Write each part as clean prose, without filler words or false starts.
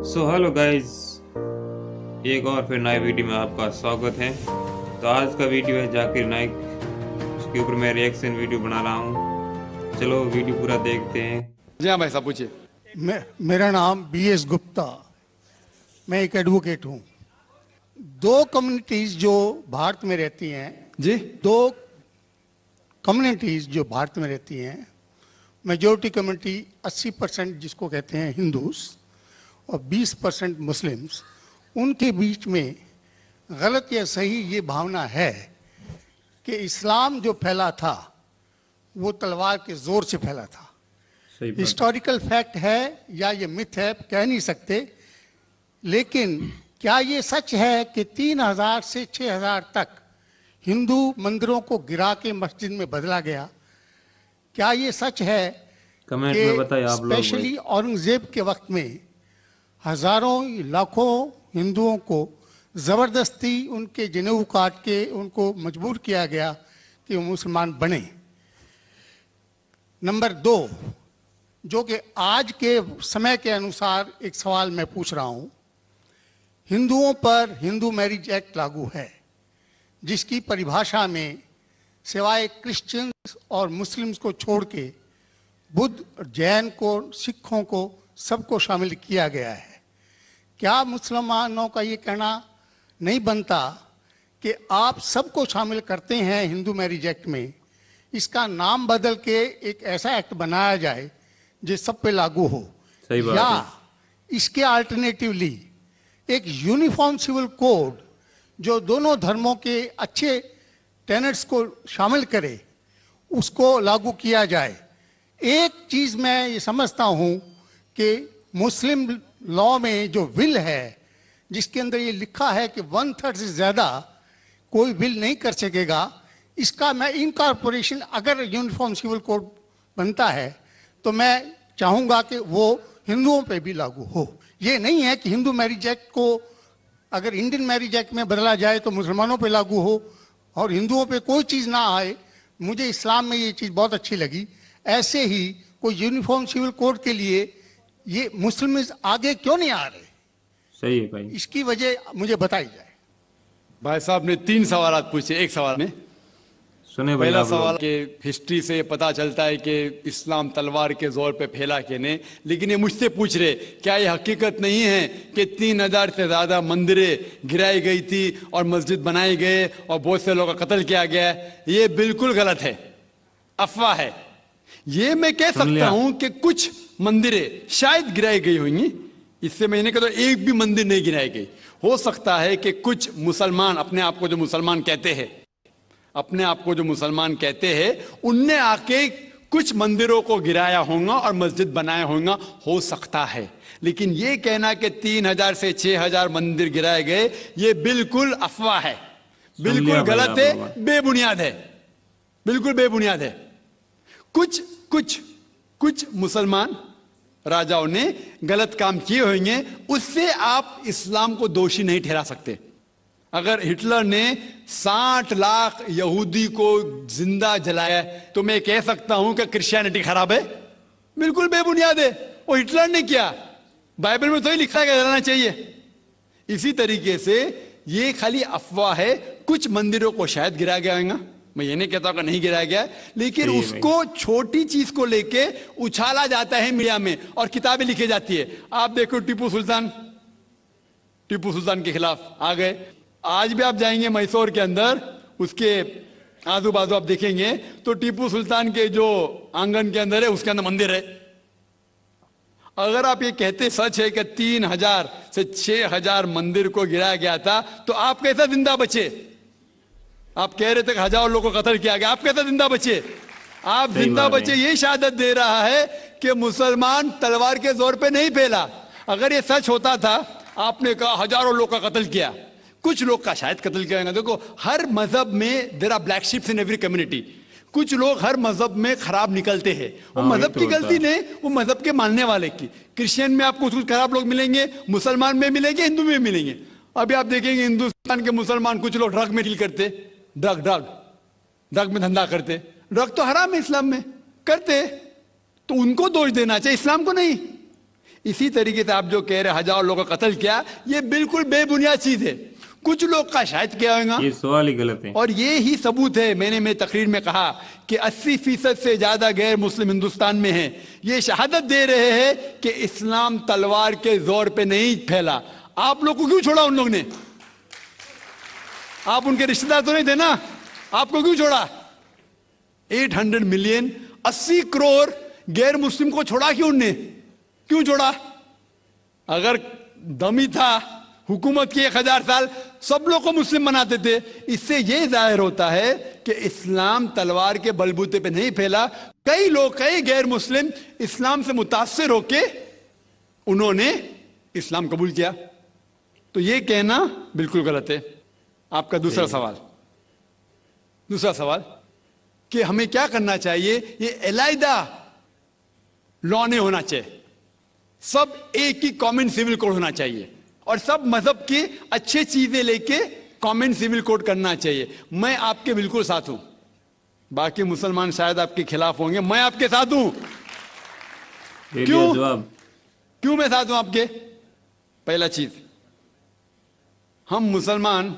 So hello guys, एक और फिर नए वीडियो में आपका स्वागत है। तो आज का वीडियो है जाकिर नाइक, उसके ऊपर मैं रिएक्शन वीडियो बना रहा हूँ। चलो वीडियो पूरा देखते हैं। जी हाँ भाई साहब पूछिए। मेरा नाम BS गुप्ता, मैं एक एडवोकेट हूँ। दो कम्युनिटीज जो भारत में रहती हैं, जी दो कम्युनिटीज जो भारत में रहती हैं, मेजोरिटी कम्युनिटी 80% जिसको कहते हैं हिंदूज और 20% मुस्लिम्स, उनके बीच में गलत या सही ये भावना है कि इस्लाम जो फैला था वो तलवार के जोर से फैला था। सही बात। हिस्टोरिकल फैक्ट है या ये मिथ है कह नहीं सकते, लेकिन क्या ये सच है कि 3000 से 6000 तक हिंदू मंदिरों को गिरा के मस्जिद में बदला गया? क्या ये सच है कमेंट में बताइए आप लोग भाई। स्पेशली औरंगजेब के वक्त में हजारों लाखों हिंदुओं को जबरदस्ती उनके जनेऊ काट के उनको मजबूर किया गया कि वो मुसलमान बने? नंबर 2, जो कि आज के समय के अनुसार एक सवाल मैं पूछ रहा हूं, हिंदुओं पर हिंदू मैरिज एक्ट लागू है, जिसकी परिभाषा में सिवाय क्रिश्चियंस और मुस्लिम्स को छोड़ के बुद्ध, जैन को, सिखों को, सबको शामिल किया गया है। क्या मुसलमानों का ये कहना नहीं बनता कि आप सबको शामिल करते हैं हिंदू मैरिज एक्ट में, इसका नाम बदल के एक ऐसा एक्ट बनाया जाए जो सब पे लागू हो? सही बात या है। इसके अल्टरनेटिवली एक यूनिफॉर्म सिविल कोड जो दोनों धर्मों के अच्छे टेनेट्स को शामिल करे, उसको लागू किया जाए। एक चीज मैं ये समझता हूं कि मुस्लिम लॉ में जो विल है, जिसके अंदर ये लिखा है कि 1/3 से ज्यादा कोई विल नहीं कर सकेगा, इसका मैं इनकॉर्पोरेशन अगर यूनिफॉर्म सिविल कोड बनता है तो मैं चाहूंगा कि वो हिंदुओं पे भी लागू हो। ये नहीं है कि हिंदू मैरिज एक्ट को अगर इंडियन मैरिज एक्ट में बदला जाए तो मुसलमानों पे लागू हो और हिंदुओं पे कोई चीज़ ना आए। मुझे इस्लाम में ये चीज़ बहुत अच्छी लगी। ऐसे ही कोई यूनिफॉर्म सिविल कोड के लिए ये मुस्लिम आगे क्यों नहीं आ रहे? सही है भाई। इसकी वजह मुझे बताई जाए। भाई साहब ने 3 सवाल पूछे एक सवाल में। सुने भाई पहला आप सवाल लोग। के हिस्ट्री से पता चलता है कि इस्लाम तलवार के जोर पे फैला कि नहीं, लेकिन ये मुझसे पूछ रहे क्या ये हकीकत नहीं है कि 3000 से ज्यादा मंदिरें गिराई गई थी और मस्जिद बनाए गए और बहुत से लोगों का कत्ल किया गया? ये बिल्कुल गलत है, अफवाह है। ये मैं कह सकता हूं कि कुछ मंदिरें शायद गिराई गई होंगी, इससे मैंने कहा तो एक भी मंदिर नहीं गिराई गई। हो सकता है कि कुछ मुसलमान अपने आप को जो मुसलमान कहते हैं उनने आके कुछ मंदिरों को गिराया होगा और मस्जिद बनाया होगा, हो सकता है। लेकिन ये कहना कि 3000 से 6000 मंदिर गिराए गए, ये बिल्कुल अफवाह है, बिल्कुल गलत है, बेबुनियाद है, बिल्कुल बेबुनियाद है। कुछ मुसलमान राजाओं ने गलत काम किए होंगे, उससे आप इस्लाम को दोषी नहीं ठहरा सकते। अगर हिटलर ने 60 लाख यहूदी को जिंदा जलाया तो मैं कह सकता हूं कि क्रिश्चियनिटी खराब है? बिल्कुल बेबुनियाद है। वो हिटलर ने किया, बाइबल में तो ही लिखा है कि जलाना चाहिए। इसी तरीके से ये खाली अफवाह है। कुछ मंदिरों को शायद गिराया गया होगा, मैं ये नहीं कहता कि नहीं गिराया गया, लेकिन उसको छोटी चीज को लेके उछाला जाता है मीडिया में और किताबें लिखी जाती है। आप देखो टीपू सुल्तान के खिलाफ आ गए। आज भी आप जाएंगे मैसूर के अंदर, उसके आजू बाजू आप देखेंगे तो टीपू सुल्तान के जो आंगन के अंदर है उसके अंदर मंदिर है। अगर आप ये कहते सच है कि 3000 से 6000 मंदिर को गिराया गया था, तो आप कैसा जिंदा बचे? आप कह रहे थे कि हजारों लोगों को कत्ल किया गया, आप कैसे जिंदा बचे? आप जिंदा बचे ये शहादत दे रहा है कि मुसलमान तलवार के जोर पे नहीं फैला। अगर ये सच होता था, आपने कहा हजारों लोग का कत्ल किया, कुछ लोग का शायद कत्ल किया। देखो हर मजहब में there are black sheeps in every community. कुछ लोग हर मजहब में खराब निकलते हैं, वो मजहब की गलती नहीं, वो मजहब के मानने वाले की। क्रिश्चियन में आपको कुछ खराब लोग मिलेंगे, मुसलमान में मिलेंगे, हिंदू में मिलेंगे। अभी आप देखेंगे हिंदुस्तान के मुसलमान कुछ लोग ड्रग में डील करते, ड्रग में धंधा करते। ड्रग तो हराम है इस्लाम में, करते, तो उनको दोष देना चाहिए, इस्लाम को नहीं। इसी तरीके से आप जो कह रहे हजारों लोगों का कत्ल किया, ये बिल्कुल बेबुनियाद चीज है। कुछ लोग का शायद किया होगा, ये सवाल ही गलत है। और ये ही सबूत है। मैंने मेरी तकरीर में कहा कि 80% से ज्यादा गैर मुस्लिम हिंदुस्तान में हैं। ये शहादत दे रहे हैं कि इस्लाम तलवार के जोर पे नहीं फैला। आप लोग को क्यों छोड़ा उन लोग ने? आप उनके रिश्तेदार तो नहीं थे ना, आपको क्यों छोड़ा? 800 मिलियन 80 करोड़ गैर मुस्लिम को छोड़ा क्यों उनने? क्यों छोड़ा? अगर दमी था हुकूमत की 1000 साल सब लोग को मुस्लिम बनाते थे। इससे यह जाहिर होता है कि इस्लाम तलवार के बलबूते पे नहीं फैला। कई लोग, कई गैर मुस्लिम इस्लाम से मुतासिर होके उन्होंने इस्लाम कबूल किया। तो यह कहना बिल्कुल गलत है। आपका दूसरा सवाल कि हमें क्या करना चाहिए? ये अलहदा लॉ नहीं होना चाहिए, सब एक ही कॉमन सिविल कोड होना चाहिए और सब मजहब की अच्छी चीजें लेके कॉमन सिविल कोड करना चाहिए। मैं आपके बिल्कुल साथ हूं। बाकी मुसलमान शायद आपके खिलाफ होंगे, मैं आपके साथ हूं। क्यों मैं साथ हूं आपके? पहला चीज, हम मुसलमान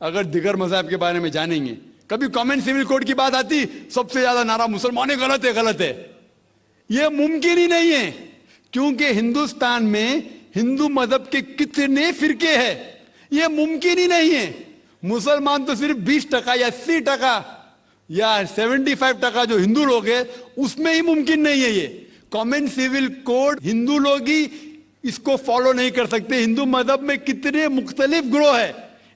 अगर दिगर मजहब के बारे में जानेंगे, कभी कॉमन सिविल कोड की बात आती सबसे ज्यादा नारा मुसलमान गलत है, गलत है। यह मुमकिन ही नहीं है, क्योंकि हिंदुस्तान में हिंदू मजहब के कितने फिरके हैं, यह मुमकिन ही नहीं है। मुसलमान तो सिर्फ 20% या 80% या 75% जो हिंदू लोग हैं उसमें ही मुमकिन नहीं है। ये कॉमन सिविल कोड हिंदू लोग ही इसको फॉलो नहीं कर सकते। हिंदू मजहब में कितने मुख्तलिफ ग्रोह है।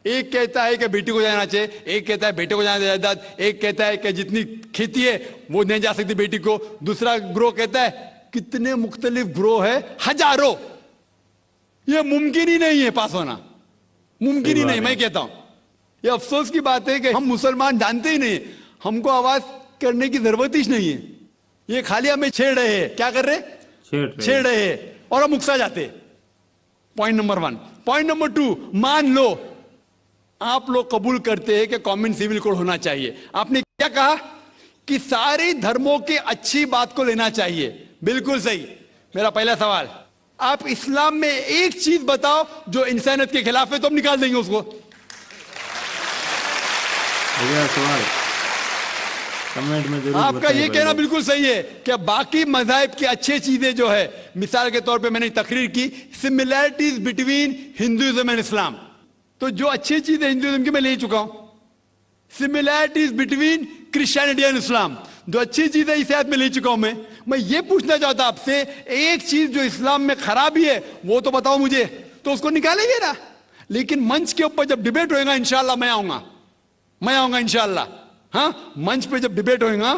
एक कहता है कि बेटी को जाना चाहिए, एक कहता है बेटे को जाना जायदाद, एक कहता है कि जितनी खेती है वो नहीं जा सकती बेटी को, दूसरा ग्रोह कहता है। कितने मुख्तलिफ ग्रोह है, हजारों। यह मुमकिन ही नहीं है पास होना, मुमकिन ही नहीं। मैं कहता हूं यह अफसोस की बात है कि हम मुसलमान जानते ही नहीं, हमको आवाज करने की जरूरत ही नहीं है। ये खाली हमें छेड़ रहे हैं। क्या कर रहे? छेड़ रहे हैं और हम उकसा जाते। Point number 1। पॉइंट नंबर 2, मान लो आप लोग कबूल करते हैं कि कॉमन सिविल कोड होना चाहिए। आपने क्या कहा कि सारे धर्मों की अच्छी बात को लेना चाहिए। बिल्कुल सही। मेरा पहला सवाल, आप इस्लाम में एक चीज बताओ जो इंसानियत के खिलाफ है, तो हम निकाल देंगे उसको। सवाल कमेंट में जरूर आपका ये कहना बिल्कुल सही है कि बाकी मज़ाहिब की अच्छी चीजें जो है, मिसाल के तौर पे मैंने तकरीर की similarities between Hinduism and Islam, तो जो अच्छी चीजें हिंदुइज्म की मैं ले चुका हूं। Similarities between Christianity and Islam, जो अच्छी चीजें इस आयत में ले चुका हूं। मैं ये पूछना चाहता आपसे, एक चीज जो इस्लाम में खराबी है वो तो बताओ मुझे, तो उसको निकालेंगे ना। लेकिन मंच के ऊपर जब डिबेट होएगा इंशाल्लाह मैं आऊंगा इंशाल्लाह। हाँ, मंच पे जब डिबेट होएगा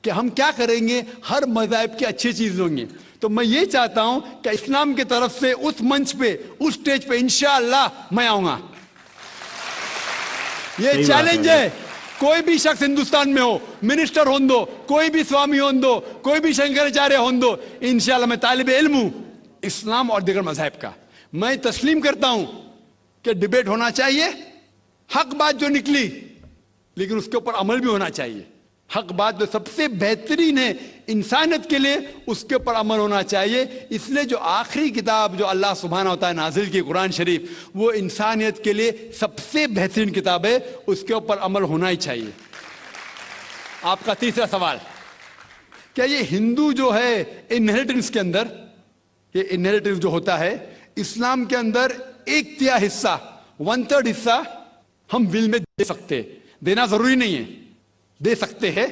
कि हम क्या करेंगे, हर मज़हब की अच्छी चीज होंगी। तो मैं ये चाहता हूं कि इस्लाम की तरफ से उस मंच पे, उस स्टेज पे इंशाल्लाह मैं आऊंगा। ये चैलेंज है। कोई भी शख्स हिंदुस्तान में हो, मिनिस्टर हों दो, कोई भी स्वामी हों दो, कोई भी शंकराचार्य हों दो, इंशाल्लाह मैं तालिब इल्म हूं इस्लाम और दीगर मज़हब का। मैं तस्लीम करता हूं कि डिबेट होना चाहिए, हक बात जो निकली, लेकिन उसके ऊपर अमल भी होना चाहिए। हक बात जो सबसे बेहतरीन है इंसानियत के लिए, उसके ऊपर अमल होना चाहिए। इसलिए जो आखिरी किताब जो अल्लाह सुब्हानहू व तआला नाजिल की कुरान शरीफ, वो इंसानियत के लिए सबसे बेहतरीन किताब है, उसके ऊपर अमल होना ही चाहिए। आपका तीसरा सवाल, क्या ये हिंदू जो है इनहेरिटेंस के अंदर, ये इनहेरिटेंस जो होता है इस्लाम के अंदर 1/3 हिस्सा, 1/3 हिस्सा हम विल में दे सकते, देना जरूरी नहीं है, दे सकते हैं।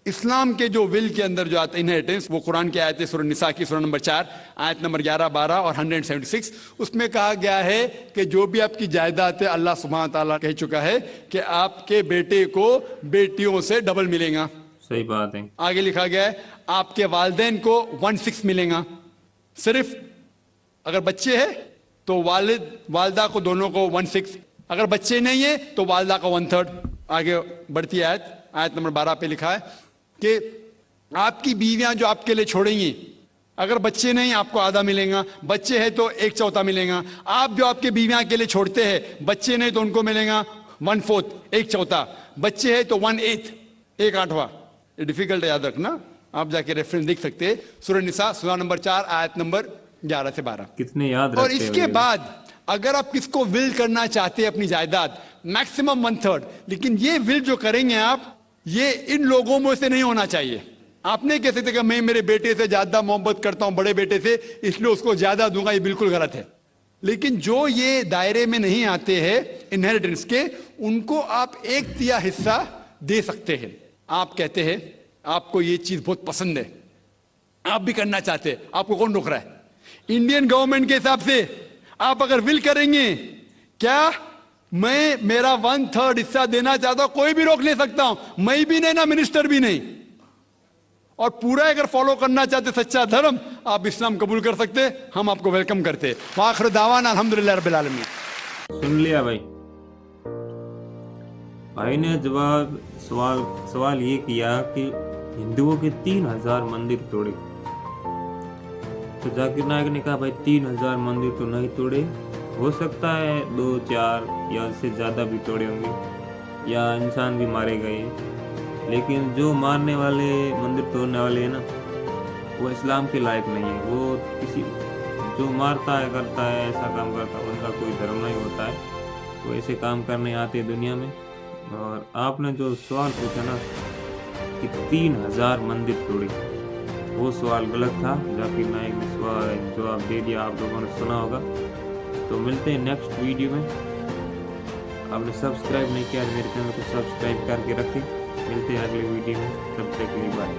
इस्लाम के जो विल के अंदर जो आता है इनहेरिटेंस, वो कुरान की आयत है सूरह निसा की सूरह नंबर 4 आयत नंबर 11, 12 और 176। उसमें कहा गया है कि जो भी आपकी जायदाद है, अल्लाह सुब्हानहू व तआला कह चुका है कि आपके बेटे को बेटियों से डबल मिलेगा। सही बात है। आगे लिखा गया है आपके वालिदैन को 1/6 मिलेगा। सिर्फ अगर बच्चे हैं तो वालिद वालदा को दोनों को 1/6, अगर बच्चे नहीं है तो वालदा का 1/3। आगे बढ़ती है आयत नंबर 12 पे लिखा है कि आपकी बीवियां जो आपके लिए छोड़ेंगी, अगर बच्चे नहीं आपको आधा मिलेगा, बच्चे हैं तो 1/4 मिलेगा। आप जो आपके बीवियां के लिए छोड़ते हैं, बच्चे नहीं तो उनको मिलेगा 1/4, 1/4, बच्चे हैं तो 1/8, 1/8। ये डिफिकल्ट है, याद रखना। आप जाके रेफरेंस देख सकते हैं, सूरह निसा सूरह नंबर 4 आयत नंबर 11 से 12। कितने याद और रखते हो इसके ये? बाद अगर आप किसको विल करना चाहते हैं अपनी जायदाद, मैक्सिमम 1/3, लेकिन ये विल जो करेंगे आप, ये इन लोगों में से नहीं होना चाहिए। आप नहीं कह सकते कि मैं मेरे बेटे से ज्यादा मोहब्बत करता हूं, बड़े बेटे से, इसलिए उसको ज्यादा दूंगा, ये बिल्कुल गलत है। लेकिन जो ये दायरे में नहीं आते हैं इनहेरिटेंस के, उनको आप 1/3 हिस्सा दे सकते हैं। आप कहते हैं आपको ये चीज बहुत पसंद है, आप भी करना चाहते हैं, आपको कौन रोक रहा है? इंडियन गवर्नमेंट के हिसाब से आप अगर विल करेंगे, क्या मैं मेरा 1/3 हिस्सा देना चाहता हूं, कोई भी रोक नहीं सकता हूं, मैं भी नहीं ना मिनिस्टर भी नहीं। और पूरा अगर फॉलो करना चाहते सच्चा धर्म, आप इस्लाम कबूल कर सकते, हम आपको वेलकम करते। आखिर दावाना अल्हम्दुलिल्लाह रब्बिल आलमीन। सुन लिया भाई। भाई ने जवाब सवाल ये किया कि हिंदुओं के 3000 मंदिर तोड़े। तो जाकिर नायक ने कहा भाई 3000 मंदिर तो नहीं तोड़े, हो सकता है 2-4 या इससे ज़्यादा भी तोड़े होंगे, या इंसान भी मारे गए, लेकिन जो मारने वाले, मंदिर तोड़ने वाले हैं ना, वो इस्लाम के लायक नहीं है। वो किसी जो मारता है, करता है, ऐसा काम करता है, उनका कोई धर्म नहीं होता है, वो ऐसे काम करने आते हैं दुनिया में। और आपने जो सवाल पूछा ना कि 3000 मंदिर तोड़े, वो सवाल गलत था। जाकिर नायक ने सवाल जवाब दे दिया, आप लोगों ने सुना होगा। तो मिलते हैं नेक्स्ट वीडियो में। आपने सब्सक्राइब नहीं किया मेरे चैनल को सब्सक्राइब करके रखें। मिलते हैं अगले वीडियो में, तब तक के लिए बाय।